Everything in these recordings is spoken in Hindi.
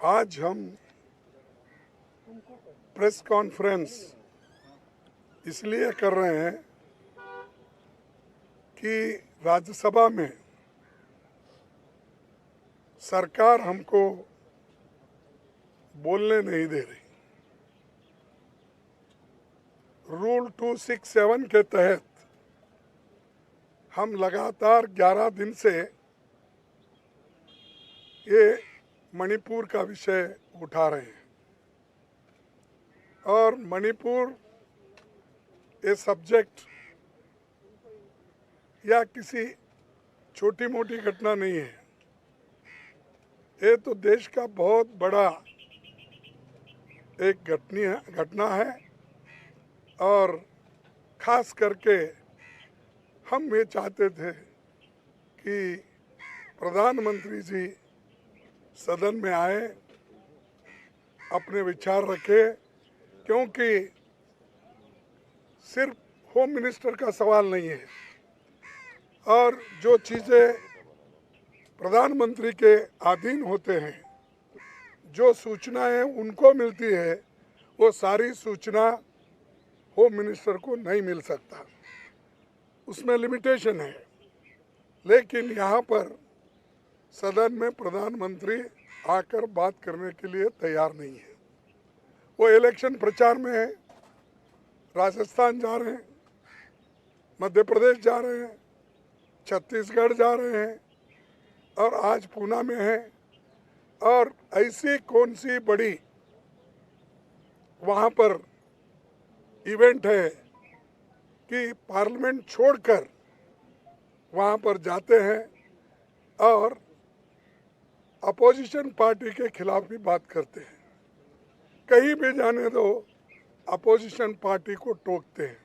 आज हम प्रेस कॉन्फ्रेंस इसलिए कर रहे हैं कि राज्यसभा में सरकार हमको बोलने नहीं दे रही। रूल 267 के तहत हम लगातार 11 दिन से ये मणिपुर का विषय उठा रहे हैं और मणिपुर ये सब्जेक्ट या किसी छोटी मोटी घटना नहीं है। ये तो देश का बहुत बड़ा एक घटना है और खास करके हम ये चाहते थे कि प्रधानमंत्री जी सदन में आए, अपने विचार रखे, क्योंकि सिर्फ होम मिनिस्टर का सवाल नहीं है और जो चीज़ें प्रधानमंत्री के अधीन होते हैं, जो सूचनाएं उनको मिलती है, वो सारी सूचना होम मिनिस्टर को नहीं मिल सकता, उसमें लिमिटेशन है। लेकिन यहाँ पर सदन में प्रधानमंत्री आकर बात करने के लिए तैयार नहीं है। वो इलेक्शन प्रचार में है, राजस्थान जा रहे हैं, मध्य प्रदेश जा रहे हैं, छत्तीसगढ़ जा रहे हैं और आज पूना में है। और ऐसी कौन सी बड़ी वहाँ पर इवेंट है कि पार्लियामेंट छोड़कर वहाँ पर जाते हैं और अपोजिशन पार्टी के खिलाफ भी बात करते हैं। कहीं भी जाने दो, अपोजिशन पार्टी को टोकते हैं।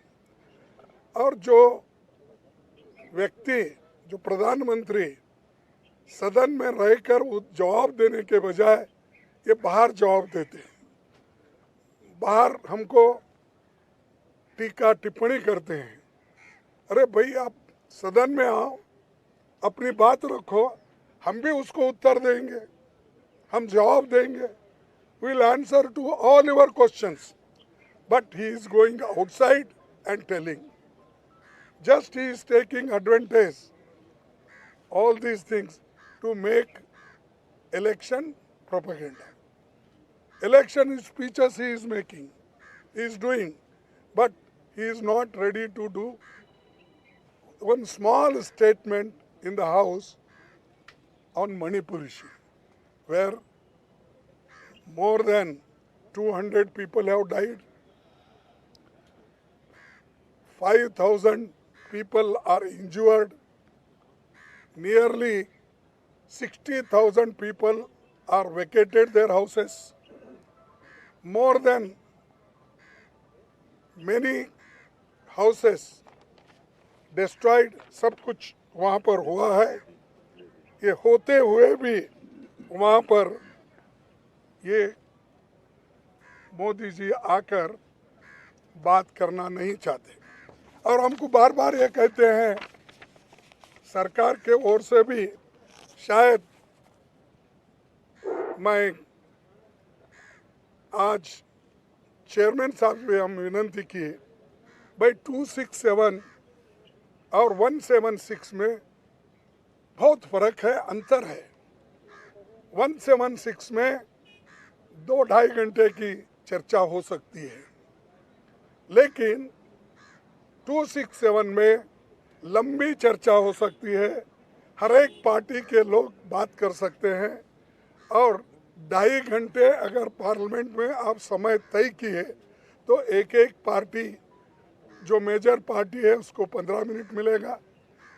और जो व्यक्ति, जो प्रधानमंत्री सदन में रहकर जवाब देने के बजाय ये बाहर जवाब देते हैं, बाहर हमको टीका टिप्पणी करते हैं। अरे भाई, आप सदन में आओ, अपनी बात रखो, हम भी उसको उत्तर देंगे, हम जवाब देंगे। We'll answer to all your questions. But he is going outside and telling. Just he is taking advantage all these things to make election propaganda. Election speeches he is making, he is doing, but he is not ready to do one small statement in the House on Manipur issue, where more than 200 people have died, 5,000 people are injured, nearly 60,000 people are vacated their houses, more than many houses destroyed, सब कुछ वहाँ पर हुआ है। ये होते हुए भी वहाँ पर ये मोदी जी आकर बात करना नहीं चाहते और हमको बार बार ये कहते हैं, सरकार के ओर से भी शायद मैं आज चेयरमैन साहब से हम विनती की, भाई 267 और 176 में बहुत फर्क है, अंतर है। 176 में 2-2.5 घंटे की चर्चा हो सकती है, लेकिन 267 में लंबी चर्चा हो सकती है, हर एक पार्टी के लोग बात कर सकते हैं और 2.5 घंटे अगर पार्लियामेंट में आप समय तय किए तो एक एक पार्टी, जो मेजर पार्टी है उसको 15 मिनट मिलेगा,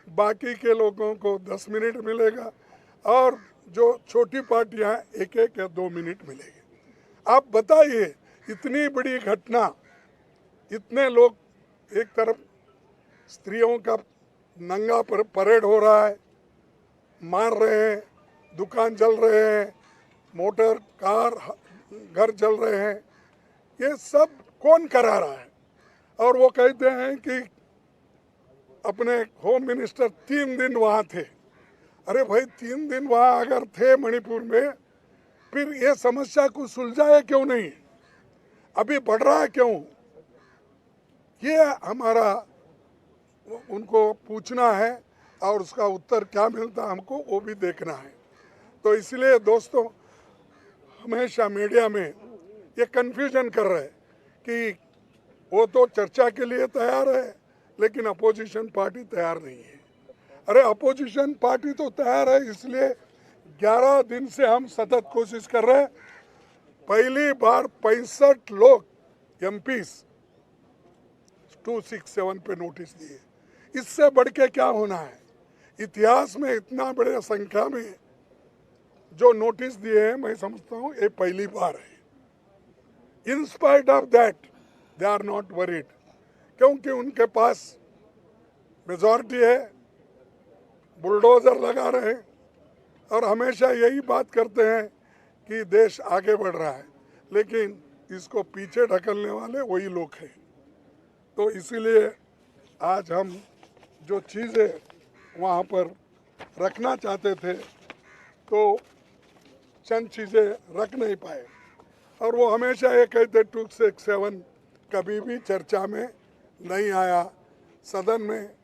बाकी के लोगों को 10 मिनट मिलेगा और जो छोटी पार्टियां 1-1 या 2 मिनट मिलेगी। आप बताइए, इतनी बड़ी घटना, इतने लोग, एक तरफ स्त्रियों का नंगा परेड हो रहा है, मार रहे हैं, दुकान जल रहे हैं, मोटर कार घर जल रहे हैं, ये सब कौन करा रहा है? और वो कहते हैं कि अपने होम मिनिस्टर 3 दिन वहाँ थे। अरे भाई, 3 दिन वहाँ अगर थे मणिपुर में फिर ये समस्या को सुलझाया क्यों नहीं, अभी बढ़ रहा है क्यों, ये हमारा उनको पूछना है और उसका उत्तर क्या मिलता हमको वो भी देखना है। तो इसलिए दोस्तों, हमेशा मीडिया में ये कन्फ्यूजन कर रहे हैं कि वो तो चर्चा के लिए तैयार है लेकिन अपोजिशन पार्टी तैयार नहीं है। अरे अपोजिशन पार्टी तो तैयार है, इसलिए 11 दिन से हम सतत कोशिश कर रहे हैं। पहली बार 65 लोग एमपीज 267 पे नोटिस दिए, इससे बढ़ के क्या होना है। इतिहास में इतना बड़े संख्या में जो नोटिस दिए हैं, मैं समझता हूँ ये पहली बार है। In spite of that they are not worried, क्योंकि उनके पास मेजॉरिटी है, बुलडोजर लगा रहे हैं और हमेशा यही बात करते हैं कि देश आगे बढ़ रहा है, लेकिन इसको पीछे ढकलने वाले वही लोग हैं। तो इसीलिए आज हम जो चीज़ें वहाँ पर रखना चाहते थे तो चंद चीज़ें रख नहीं पाए, और वो हमेशा ये कहते 267 कभी भी चर्चा में नहीं आया। सदन में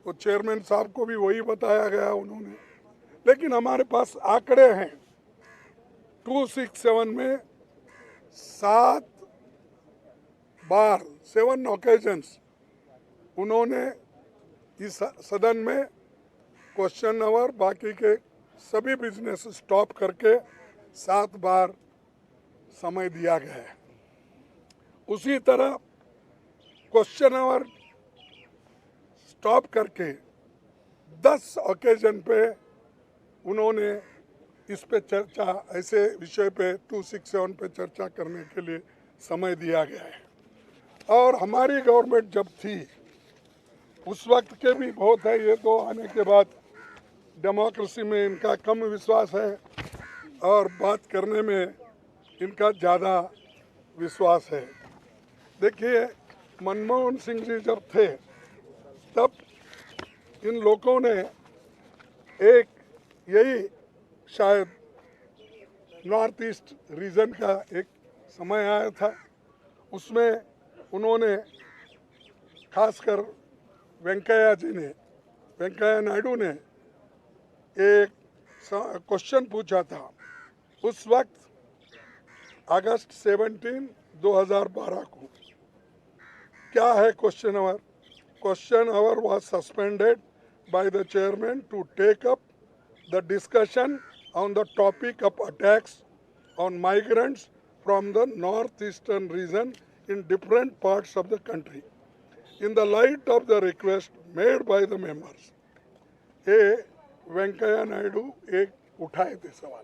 वो चेयरमैन साहब को भी वही बताया गया उन्होंने, लेकिन हमारे पास आंकड़े हैं। 267 में 7 बार 7 ओकेजन्स उन्होंने इस सदन में क्वेश्चन आवर बाकी के सभी बिजनेस स्टॉप करके 7 बार समय दिया गया है। उसी तरह क्वेश्चन आवर स्टॉप करके 10 ओकेजन पे उन्होंने इस पे चर्चा, ऐसे विषय पे 267 पे चर्चा करने के लिए समय दिया गया है। और हमारी गवर्नमेंट जब थी उस वक्त के भी बहुत है, ये तो आने के बाद डेमोक्रेसी में इनका कम विश्वास है और बात करने में इनका ज़्यादा विश्वास है। देखिए, मनमोहन सिंह जी जब थे तब इन लोगों ने एक यही शायद नॉर्थ ईस्ट रीजन का एक समय आया था, उसमें उन्होंने खासकर वेंकैया नायडू ने एक क्वेश्चन पूछा था। उस वक्त अगस्त 17, 2012 को क्या है question hour. Question hour was suspended by the chairman to take up the discussion on the topic of attacks on migrants from the north eastern region in different parts of the country in the light of the request made by the members। ये वेंकैया नायडू एक उठाए थे सवाल,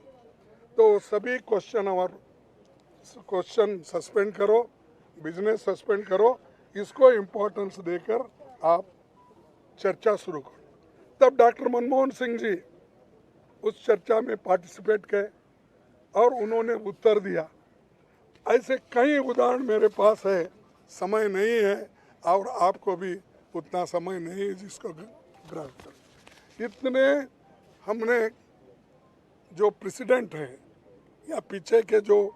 तो सभी क्वेश्चन सस्पेंड करो, बिजनेस सस्पेंड करो, इसको इम्पोर्टेंस देकर आप चर्चा शुरू करो। तब डॉक्टर मनमोहन सिंह जी उस चर्चा में पार्टिसिपेट किए और उन्होंने उत्तर दिया। ऐसे कई उदाहरण मेरे पास है, समय नहीं है और आपको भी उतना समय नहीं है जिसको ग्राफ कर। इतने हमने जो प्रेसिडेंट हैं या पीछे के जो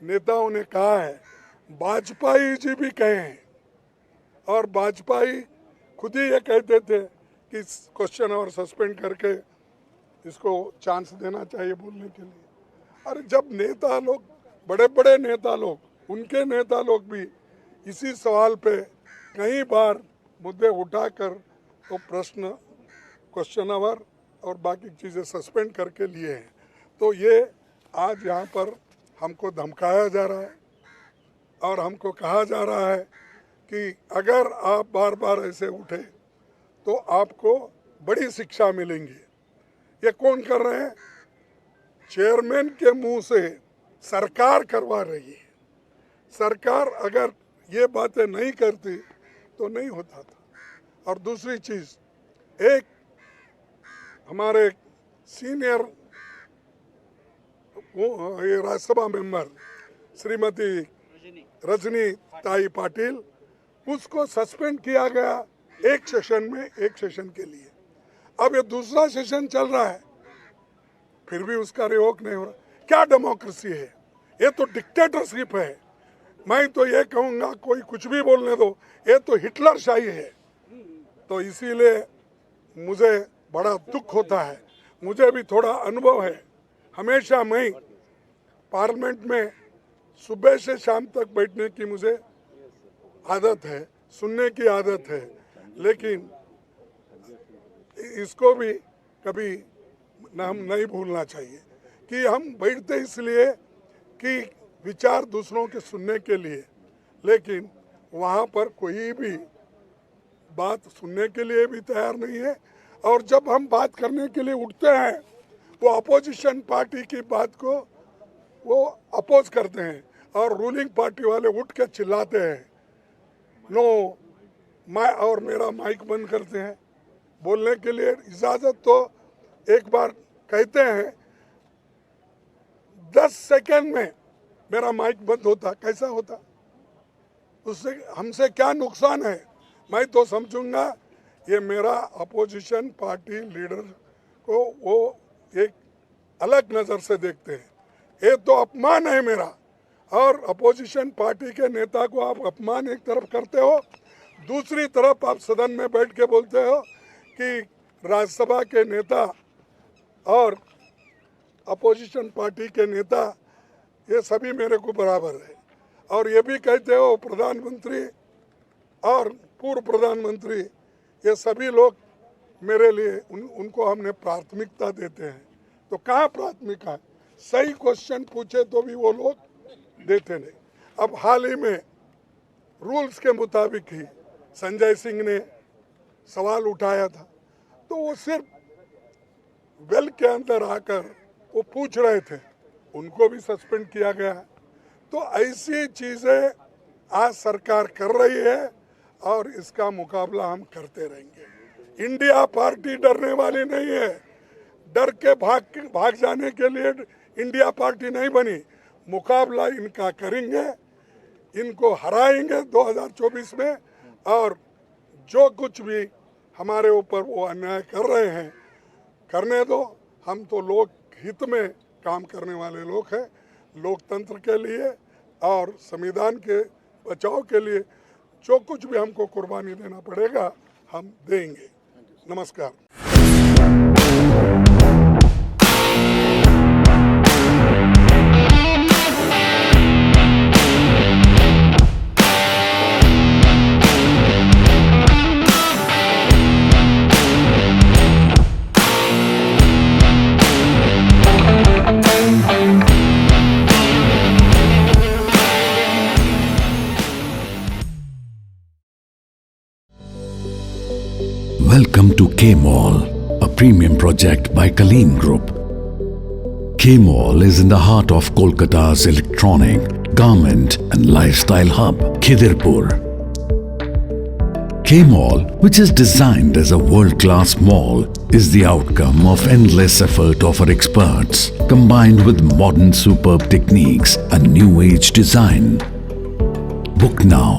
नेताओं ने कहा है, वाजपेयी जी भी कहे हैं, और वाजपेयी खुद ही ये कहते थे कि क्वेश्चन और सस्पेंड करके इसको चांस देना चाहिए बोलने के लिए। और जब नेता लोग, बड़े बड़े नेता लोग, उनके नेता लोग भी इसी सवाल पे कई बार मुद्दे उठाकर तो प्रश्न, क्वेश्चन आवर और बाकी चीज़ें सस्पेंड करके लिए हैं। तो ये आज यहाँ पर हमको धमकाया जा रहा है और हमको कहा जा रहा है कि अगर आप बार बार ऐसे उठे तो आपको बड़ी शिक्षा मिलेंगी। ये कौन कर रहे हैं? चेयरमैन के मुंह से सरकार करवा रही है। सरकार अगर ये बातें नहीं करती तो नहीं होता था। और दूसरी चीज़, एक हमारे सीनियर राज्यसभा मेंबर श्रीमती रजनी ताई पाटिल, उसको सस्पेंड किया गया एक सेशन के लिए। अब ये दूसरा सेशन चल रहा है, फिर भी उसका रिवोक नहीं हो रहा। क्या डेमोक्रेसी है? ये तो डिक्टेटरशिप है। मैं तो ये कहूँगा कोई कुछ भी बोलने दो, ये तो हिटलरशाही है। तो इसीलिए मुझे बड़ा दुख होता है। मुझे भी थोड़ा अनुभव है। हमेशा मैं पार्लियामेंट में सुबह से शाम तक बैठने की मुझे आदत है, सुनने की आदत है, लेकिन इसको भी कभी हम नहीं भूलना चाहिए कि हम बैठते इसलिए कि विचार दूसरों के सुनने के लिए, लेकिन वहाँ पर कोई भी बात सुनने के लिए भी तैयार नहीं है। और जब हम बात करने के लिए उठते हैं, वो अपोजिशन पार्टी की बात को वो अपोज करते हैं और रूलिंग पार्टी वाले उठ के चिल्लाते हैं, नो मैं और मेरा माइक बंद करते हैं। बोलने के लिए इजाज़त तो एक बार कहते हैं, 10 सेकंड में मेरा माइक बंद होता, कैसा होता? उससे हमसे क्या नुकसान है? मैं तो समझूंगा ये मेरा अपोजिशन पार्टी लीडर को वो एक अलग नज़र से देखते हैं। ये तो अपमान है मेरा। और अपोजिशन पार्टी के नेता को आप अपमान एक तरफ करते हो, दूसरी तरफ आप सदन में बैठ के बोलते हो कि राज्यसभा के नेता और अपोजिशन पार्टी के नेता ये सभी मेरे को बराबर है। और ये भी कहते हो प्रधानमंत्री और पूर्व प्रधानमंत्री ये सभी लोग मेरे लिए उनको हमने प्राथमिकता देते हैं। तो कहाँ प्राथमिकता है? सही क्वेश्चन पूछे तो भी वो लोग देते नहीं। अब हाल ही में रूल्स के मुताबिक ही संजय सिंह ने सवाल उठाया था, तो वो सिर्फ वेल के अंदर आकर वो पूछ रहे थे, उनको भी सस्पेंड किया गया है। तो ऐसी चीज़ें आज सरकार कर रही है और इसका मुकाबला हम करते रहेंगे। इंडिया पार्टी डरने वाली नहीं है। डर के भाग जाने के लिए इंडिया पार्टी नहीं बनी। मुकाबला इनका करेंगे, इनको हराएंगे 2024 में। और जो कुछ भी हमारे ऊपर वो अन्याय कर रहे हैं, करने दो। हम तो लोक हित में काम करने वाले लोग हैं। लोकतंत्र के लिए और संविधान के बचाव के लिए जो कुछ भी हमको कुर्बानी देना पड़ेगा हम देंगे। नमस्कार। Welcome to K-Mall, a premium project by Kaleen Group. K-Mall is in the heart of Kolkata's electronic, garment and lifestyle hub, Khidirpur. K-Mall, which is designed as a world-class mall, is the outcome of endless effort of our experts, combined with modern superb techniques and new age design. Book now